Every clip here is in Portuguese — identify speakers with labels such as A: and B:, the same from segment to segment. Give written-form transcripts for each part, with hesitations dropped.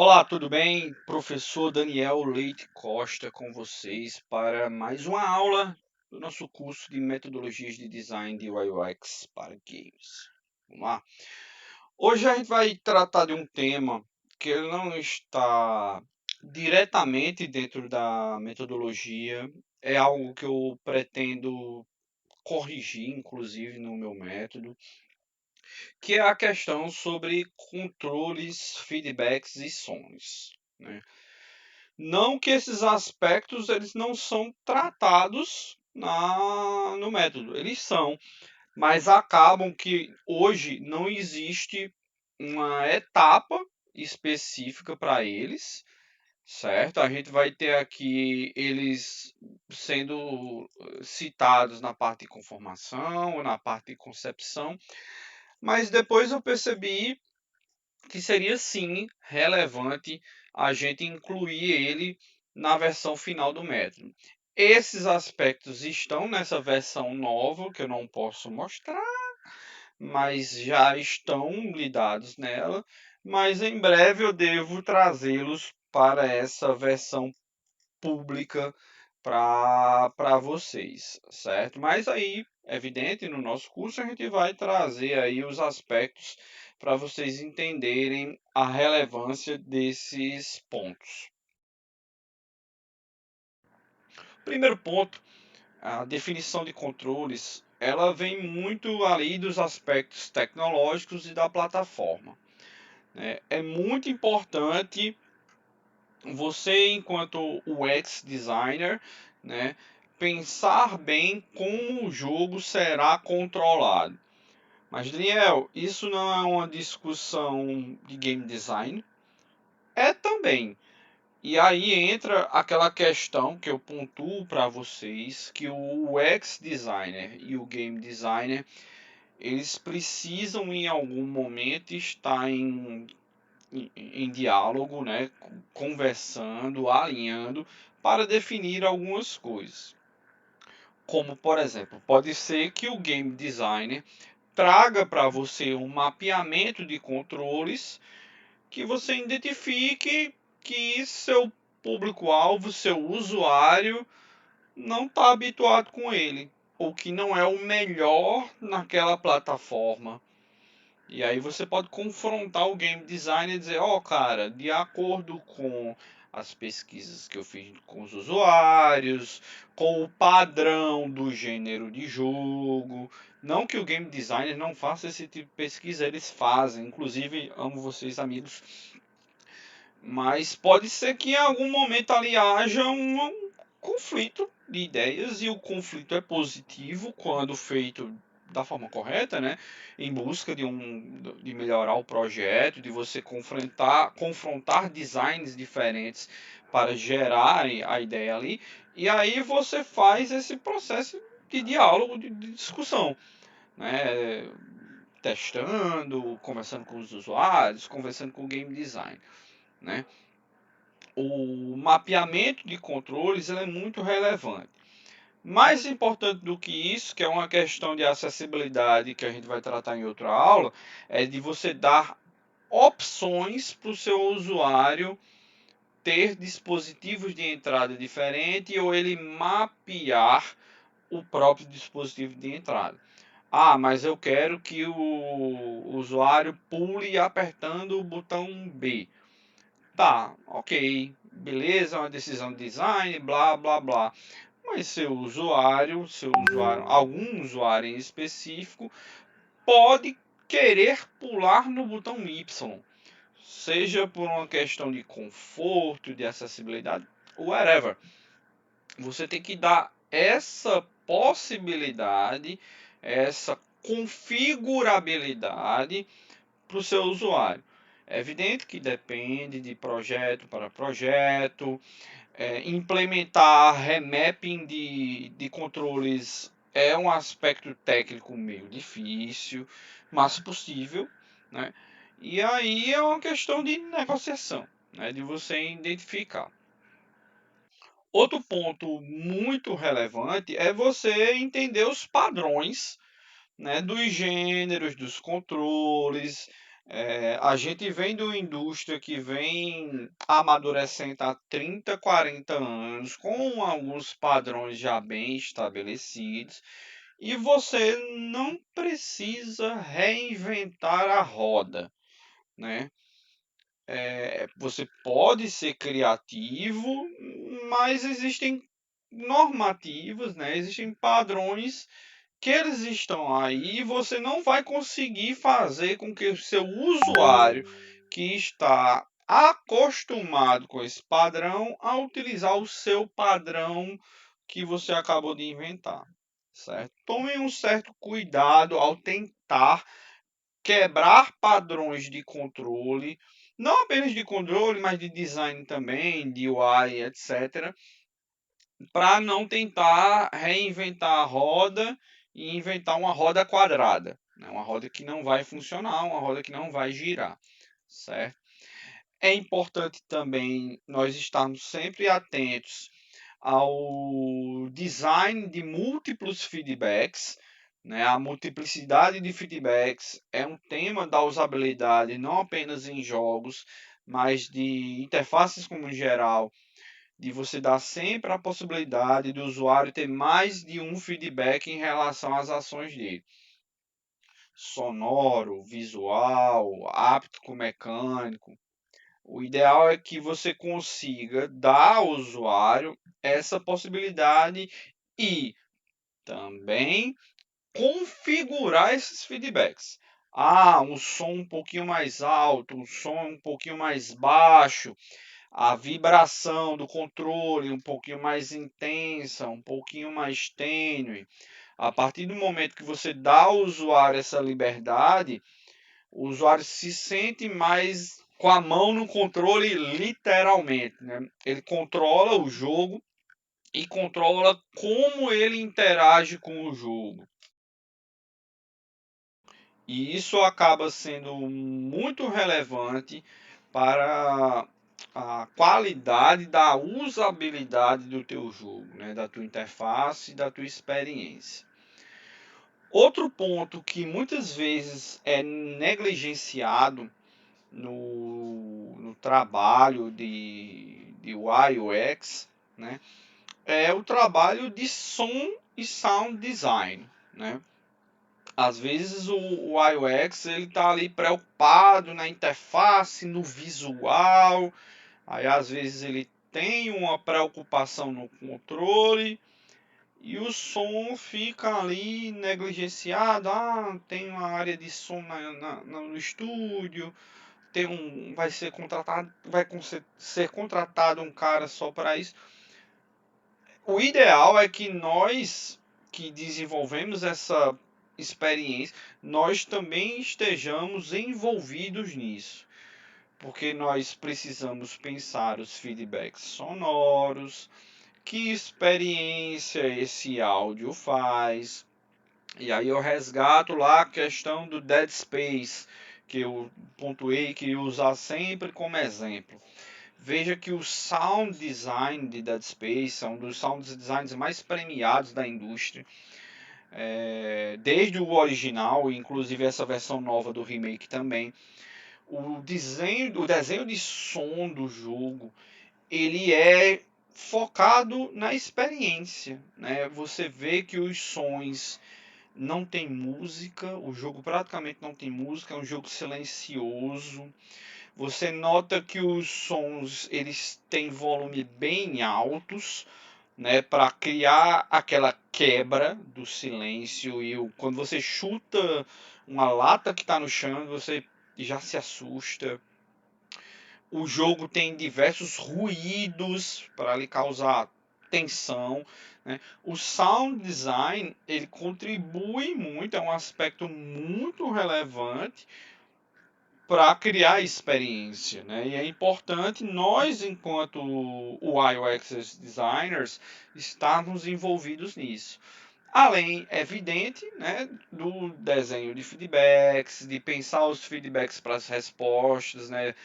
A: Olá, tudo bem? Professor Daniel Leite Costa com vocês para mais uma aula do nosso curso de metodologias de design de UI UX para games. Vamos lá? Hoje a gente vai tratar de um tema que ele não está diretamente dentro da metodologia, é algo que eu pretendo corrigir, inclusive, no meu método, que é a questão sobre controles, feedbacks e sons, né? Não que esses aspectos eles não são tratados no método, eles são, mas acabam que hoje não existe uma etapa específica para eles, certo? A gente vai ter aqui eles sendo citados na parte de conformação, na parte de concepção, mas depois eu percebi que seria sim relevante a gente incluir ele na versão final do método. Esses aspectos estão nessa versão nova, que eu não posso mostrar, mas já estão lidados nela, mas em breve eu devo trazê-los para essa versão pública para vocês, certo? Mas aí, evidente, no nosso curso a gente vai trazer aí os aspectos para vocês entenderem a relevância desses pontos. Primeiro ponto, a definição de controles, ela vem muito ali dos aspectos tecnológicos e da plataforma, né? É muito importante você, enquanto UX designer, né, pensar bem como o jogo será controlado. Mas, Daniel, isso não é uma discussão de game design? É também. E aí entra aquela questão que eu pontuo para vocês, que o UX designer e o game designer, eles precisam em algum momento estar em diálogo, né, conversando, alinhando para definir algumas coisas. Como, por exemplo, pode ser que o game designer traga para você um mapeamento de controles que você identifique que seu público-alvo, seu usuário, não está habituado com ele, ou que não é o melhor naquela plataforma. E aí você pode confrontar o game design e dizer, ó, cara, de acordo com as pesquisas que eu fiz com os usuários, com o padrão do gênero de jogo. Não que o game designer não faça esse tipo de pesquisa, eles fazem. Inclusive, amo vocês, amigos. Mas pode ser que em algum momento ali haja um conflito de ideias e o conflito é positivo quando feito da forma correta, né? Em busca de melhorar o projeto, de você confrontar designs diferentes para gerar a ideia ali. E aí você faz esse processo de diálogo, de discussão, né? Testando, conversando com os usuários, conversando com o game design, né? O mapeamento de controles é muito relevante. Mais importante do que isso, que é uma questão de acessibilidade que a gente vai tratar em outra aula, é de você dar opções para o seu usuário ter dispositivos de entrada diferente ou ele mapear o próprio dispositivo de entrada. Ah, mas eu quero que o usuário pule apertando o botão B. Tá, ok, beleza, é uma decisão de design, blá blá blá. Mas seu usuário, algum usuário em específico, pode querer pular no botão Y, seja por uma questão de conforto, de acessibilidade, whatever. Você tem que dar essa possibilidade, essa configurabilidade para o seu usuário. É evidente que depende de projeto para projeto. Implementar remapping de controles é um aspecto técnico meio difícil, mas possível, né? E aí é uma questão de negociação, né? De você identificar. Outro ponto muito relevante é você entender os padrões, né, dos gêneros, dos controles, A gente vem de uma indústria que vem amadurecendo há 30, 40 anos, com alguns padrões já bem estabelecidos, e você não precisa reinventar a roda, né? Você pode ser criativo, mas existem normativas, né? Existem padrões que eles estão aí e você não vai conseguir fazer com que o seu usuário que está acostumado com esse padrão a utilizar o seu padrão que você acabou de inventar, certo? Tome um certo cuidado ao tentar quebrar padrões de controle, não apenas de controle, mas de design também, de UI, etc, para não tentar reinventar a roda e inventar uma roda quadrada, né? Uma roda que não vai funcionar, uma roda que não vai girar, certo? É importante também nós estarmos sempre atentos ao design de múltiplos feedbacks, né? A multiplicidade de feedbacks é um tema da usabilidade não apenas em jogos, mas de interfaces como em geral, de você dar sempre a possibilidade do usuário ter mais de um feedback em relação às ações dele. Sonoro, visual, áptico mecânico. O ideal é que você consiga dar ao usuário essa possibilidade e também configurar esses feedbacks. Um som um pouquinho mais alto, um som um pouquinho mais baixo, a vibração do controle um pouquinho mais intensa, um pouquinho mais tênue. A partir do momento que você dá ao usuário essa liberdade, o usuário se sente mais com a mão no controle, literalmente, né? Ele controla o jogo e controla como ele interage com o jogo. E isso acaba sendo muito relevante para a qualidade da usabilidade do teu jogo, né? Da tua interface e da tua experiência. Outro ponto que muitas vezes é negligenciado no trabalho de UI UX, né, é o trabalho de som e sound design, né? Às vezes o UI UX ele está ali preocupado na interface, no visual, aí às vezes ele tem uma preocupação no controle e o som fica ali negligenciado. Tem uma área de som no estúdio, vai ser contratado um cara só para isso. O ideal é que nós que desenvolvemos essa experiência, nós também estejamos envolvidos nisso, porque nós precisamos pensar os feedbacks sonoros, que experiência esse áudio faz. E aí eu resgato lá a questão do Dead Space, que eu pontuei que ia usar sempre como exemplo. Veja que o sound design de Dead Space é um dos sound designs mais premiados da indústria. Desde o original, inclusive essa versão nova do remake também. O desenho de som do jogo, ele é focado na experiência, né? Você vê que os sons não tem música, o jogo praticamente não tem música, é um jogo silencioso. Você nota que os sons eles têm volume bem altos, né, para criar aquela quebra do silêncio e quando você chuta uma lata que está no chão, você já se assusta. O jogo tem diversos ruídos para lhe causar tensão, né? O sound design ele contribui muito, é um aspecto muito relevante para criar experiência, né? E é importante nós, enquanto UI UX designers, estarmos envolvidos nisso. Além, é evidente, né, do desenho de feedbacks, de pensar os feedbacks para as respostas, né?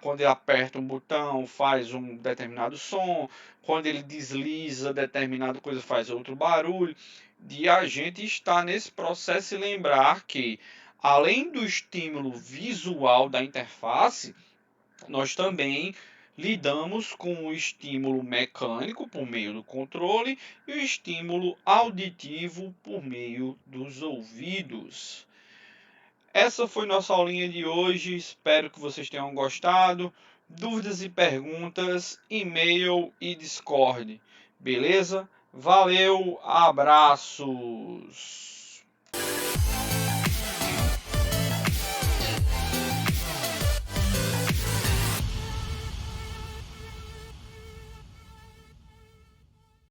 A: Quando ele aperta um botão faz um determinado som, quando ele desliza determinada coisa faz outro barulho. De a gente estar nesse processo e lembrar que Além do estímulo visual da interface, nós também lidamos com o estímulo mecânico por meio do controle e o estímulo auditivo por meio dos ouvidos. Essa foi nossa aulinha de hoje, espero que vocês tenham gostado. Dúvidas e perguntas, e-mail e Discord, beleza? Valeu, abraços!